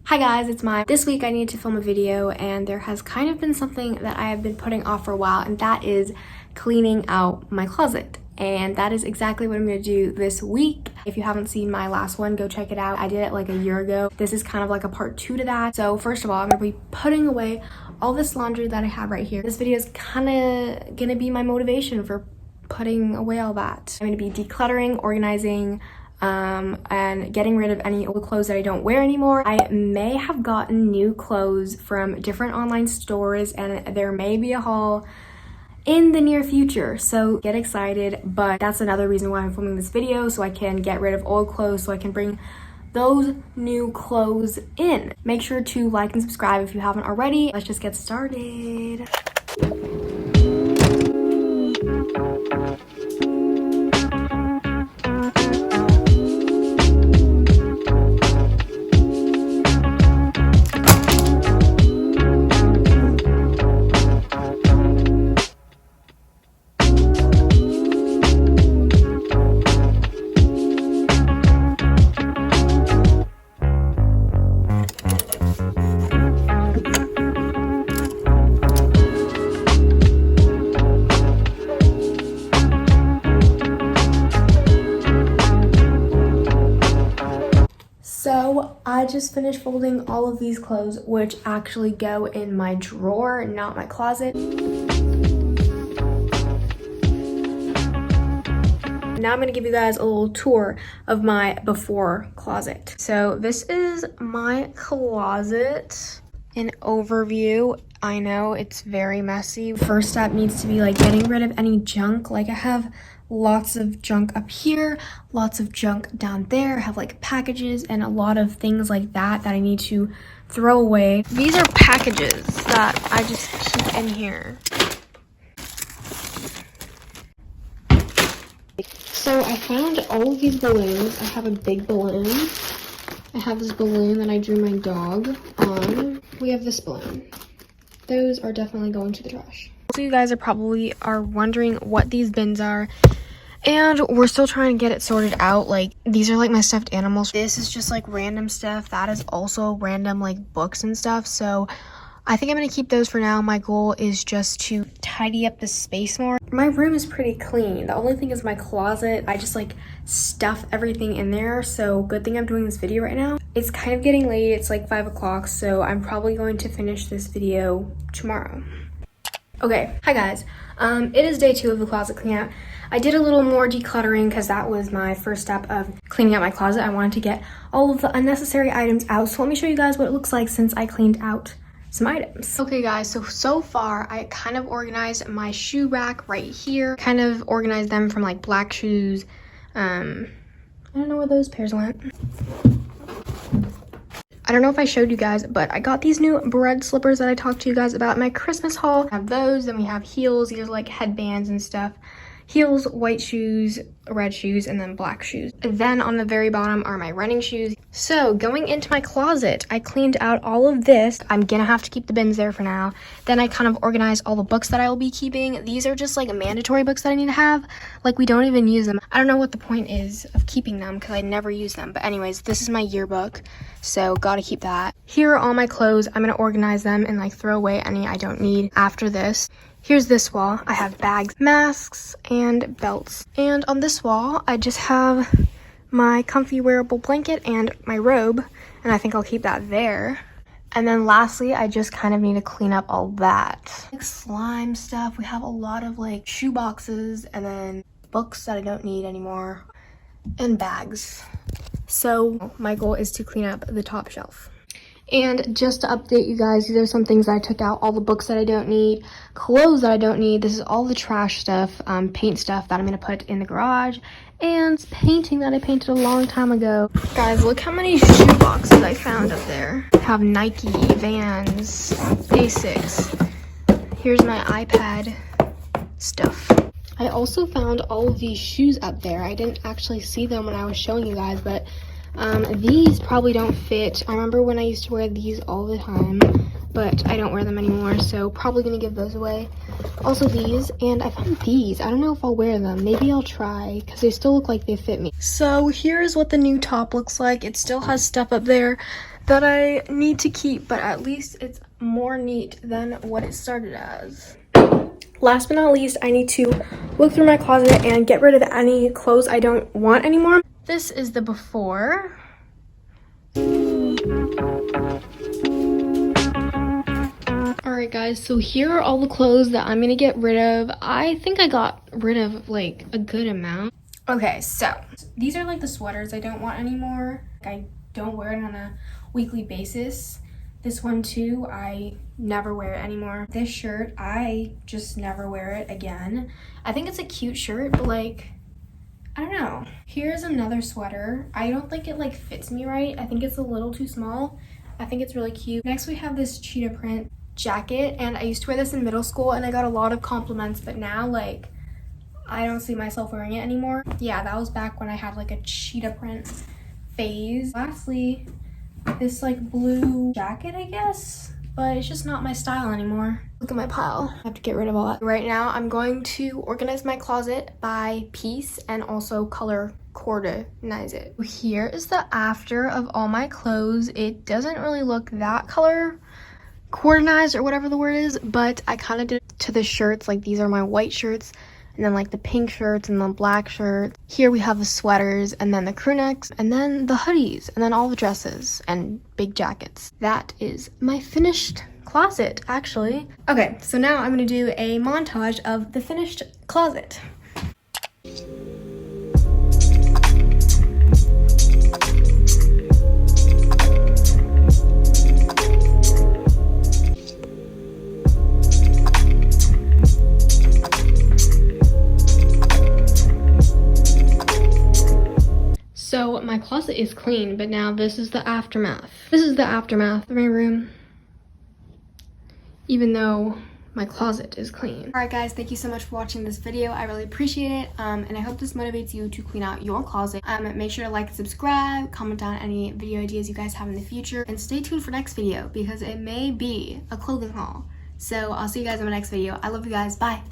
Hi guys, it's Mai. This week I need to film a video and there has kind of been something that I have been putting off for a while, and that is cleaning out my closet. And that is exactly what I'm going to do this week. If you haven't seen my last one, go check it out. I did it like a year ago. This is kind of like a part 2 to that. So first of all, I'm going to be putting away all this laundry that I have right here. This video is kind of going to be my motivation for putting away all that. I'm going to be decluttering, organizing, and getting rid of any old clothes that I don't wear anymore. I may have gotten new clothes from different online stores and there may be a haul in the near future, so get excited. But that's another reason why I'm filming this video, so I can get rid of old clothes, so I can bring those new clothes in. Make sure to like and subscribe if you haven't already. Let's just get started. So I just finished folding all of these clothes, which actually go in my drawer, not my closet. Now I'm gonna give you guys a little tour of my before closet. So this is my closet. An overview. I know it's very messy. First step needs to be like getting rid of any junk. Like I have lots of junk up here, lots of junk down there. I have like packages and a lot of things like that I need to throw away. These are packages that I just keep in here. So I found all of these balloons. I have a big balloon. I have this balloon that I drew my dog on. We have this balloon. Those are definitely going to the trash. So you guys are wondering what these bins are, and we're still trying to get it sorted out. Like, these are like my stuffed animals. This is just like random stuff. That is also random like books and stuff. So I think I'm gonna keep those for now. My goal is just to tidy up the space more. My room is pretty clean. The only thing is my closet. I just like stuff everything in there. So good thing I'm doing this video right now. It's kind of getting late. It's like 5 o'clock. So I'm probably going to finish this video tomorrow. Okay, hi guys. It is day 2 of the closet clean out. I did a little more decluttering because that was my first step of cleaning out my closet. I wanted to get all of the unnecessary items out. So let me show you guys what it looks like since I cleaned out some items. Okay guys, so far I kind of organized my shoe rack right here. Kind of organized them from like black shoes. I don't know where those pairs went. I don't know if I showed you guys, but I got these new bread slippers that I talked to you guys about in my Christmas haul. I have those, then we have heels. These are like headbands and stuff. Heels, white shoes, red shoes, and then black shoes. Then on the very bottom are my running shoes. So going into my closet, I cleaned out all of this. I'm gonna have to keep the bins there for now. Then I kind of organized all the books that I will be keeping. These are just like mandatory books that I need to have. Like, we don't even use them. I don't know what the point is of keeping them because I never use them. But anyways, this is my yearbook, so gotta keep that. Here are all my clothes. I'm gonna organize them and like throw away any I don't need after this. Here's this wall. I have bags, masks, and belts. And on this wall, I just have my comfy wearable blanket and my robe, and I think I'll keep that there. And then lastly, I just kind of need to clean up all that. Like slime stuff. We have a lot of like shoe boxes and then books that I don't need anymore and bags. So my goal is to clean up the top shelf. And just to update you guys, these are some things that I took out. All the books that I don't need, clothes that I don't need. This is all the trash stuff, paint stuff that I'm going to put in the garage, and painting that I painted a long time ago. Guys, look how many shoe boxes I found up there. I have Nike, Vans, Asics. Here's my iPad stuff. I also found all of these shoes up there. I didn't actually see them when I was showing you guys, but these probably don't fit. I remember when I used to wear these all the time, but I don't wear them anymore, so probably gonna give those away. Also these, and I found these. I don't know if I'll wear them. Maybe I'll try, because they still look like they fit me. So here's what the new top looks like. It still has stuff up there that I need to keep, but at least it's more neat than what it started as. Last but not least, I need to look through my closet and get rid of any clothes I don't want anymore. This is the before. Alright guys, so here are all the clothes that I'm gonna get rid of. I think I got rid of like a good amount. Okay, so these are like the sweaters I don't want anymore. I don't wear it on a weekly basis. This one too, I never wear it anymore. This shirt, I just never wear it again. I think it's a cute shirt, but like, I don't know. Here's another sweater. I don't think it like fits me right. I think it's a little too small. I think it's really cute. Next we have this cheetah print jacket, and I used to wear this in middle school and I got a lot of compliments, but now like I don't see myself wearing it anymore. Yeah, that was back when I had like a cheetah print phase. Lastly, this like blue jacket, I guess, but it's just not my style anymore. Look at my pile. I have to get rid of all that. Right now, I'm going to organize my closet by piece and also color coordinate it. Here is the after of all my clothes. It doesn't really look that color coordinate or whatever the word is, but I kind of did it to the shirts. Like these are my white shirts, and then like the pink shirts and the black shirts. Here we have the sweaters and then the crew necks and then the hoodies and then all the dresses and big jackets. That is my finished closet, actually. Okay, so now I'm gonna do a montage of the finished closet. So my closet is clean, but now this is the aftermath. This is the aftermath of my room, even though my closet is clean. All right guys, thank you so much for watching this video. I really appreciate it, and I hope this motivates you to clean out your closet. Make sure to like and subscribe, comment down any video ideas you guys have in the future, and stay tuned for next video because it may be a clothing haul. So I'll see you guys in my next video. I love you guys. Bye.